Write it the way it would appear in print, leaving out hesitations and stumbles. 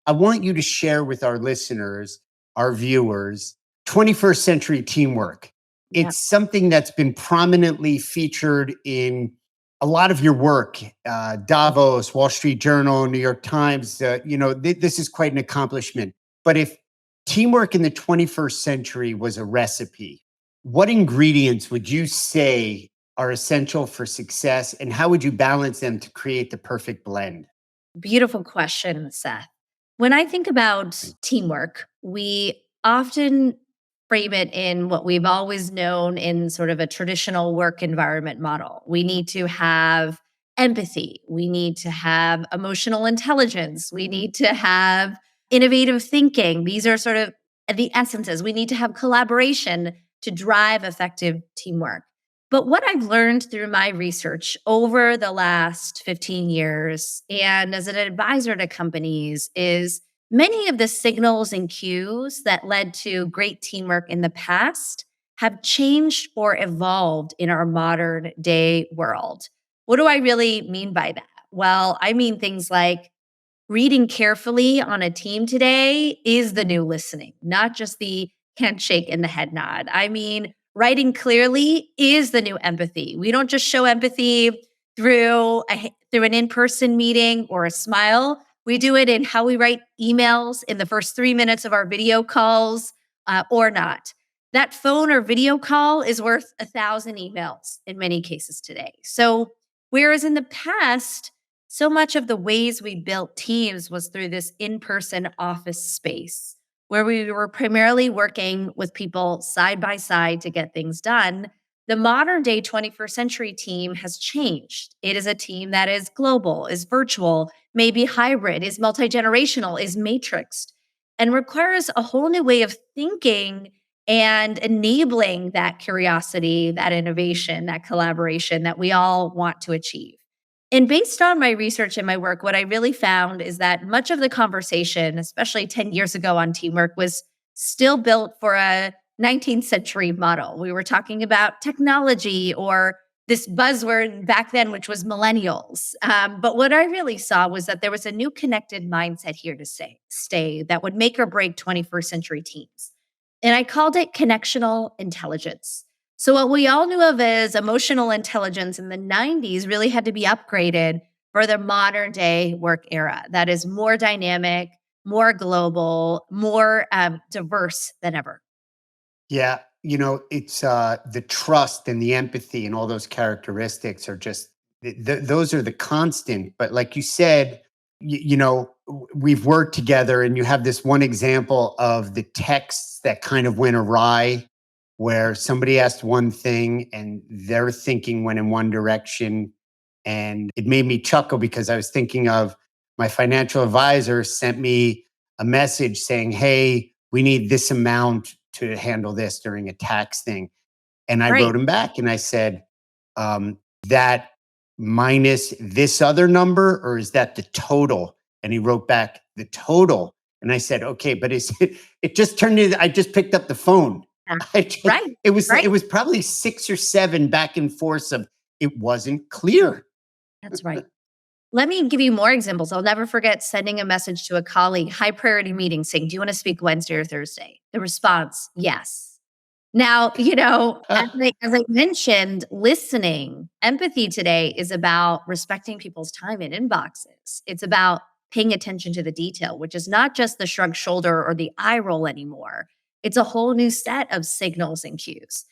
I want you to share with our listeners, our viewers, 21st century teamwork. Yeah. It's something that's been prominently featured in a lot of your work, Davos, Wall Street Journal, New York Times. This is quite an accomplishment. But if teamwork in the 21st century was a recipe, what ingredients would you say are essential for success, and how would you balance them to create the perfect blend? Beautiful question, Seth. When I think about teamwork, we often frame it in what we've always known in sort of a traditional work environment model. We need to have empathy. We need to have emotional intelligence. We need to have innovative thinking. These are sort of the essences. We need to have collaboration to drive effective teamwork. But what I've learned through my research over the last 15 years and as an advisor to companies is many of the signals and cues that led to great teamwork in the past have changed or evolved in our modern day world. What do I really mean by that? Well, I mean things like reading carefully on a team today is the new listening, not just the handshake and the head nod. I mean, writing clearly is the new empathy. We don't just show empathy through an in-person meeting or a smile. We do it in how we write emails in the first 3 minutes of our video calls or not. That phone or video call is worth 1,000 emails in many cases today. So, whereas in the past, so much of the ways we built teams was through this in-person office space where we were primarily working with people side by side to get things done. The modern day 21st century team has changed. It is a team that is global, is virtual, maybe hybrid, is multi-generational, is matrixed, and requires a whole new way of thinking and enabling that curiosity, that innovation, that collaboration that we all want to achieve. And based on my research and my work, what I really found is that much of the conversation, especially 10 years ago on teamwork, was still built for a 19th century model. We were talking about technology or this buzzword back then, which was millennials. But what I really saw was that there was a new connected mindset here to stay that would make or break 21st century teams. And I called it connectional intelligence. So, what we all knew of as emotional intelligence in the 90s really had to be upgraded for the modern day work era that is more dynamic, more global, more diverse than ever. Yeah, it's the trust and the empathy and all those characteristics are just those are the constant. But like you said, we've worked together, and you have this one example of the texts that kind of went awry, where somebody asked one thing and their thinking went in one direction, and it made me chuckle because I was thinking of my financial advisor sent me a message saying, "Hey, we need this amount to handle this during a tax thing." And I Right. wrote him back and I said, that minus this other number, or is that the total? And he wrote back, the total. And I said, okay, but it just turned into, I just picked up the phone. Yeah. I just, Right. it Right. was probably 6 or 7 back and forth of it wasn't clear. That's right. Let me give you more examples. I'll never forget sending a message to a colleague, high priority meeting, saying, "Do you want to speak Wednesday or Thursday?" The response, yes. Now, as I mentioned, listening, empathy today is about respecting people's time in inboxes. It's about paying attention to the detail, which is not just the shrug shoulder or the eye roll anymore. It's a whole new set of signals and cues.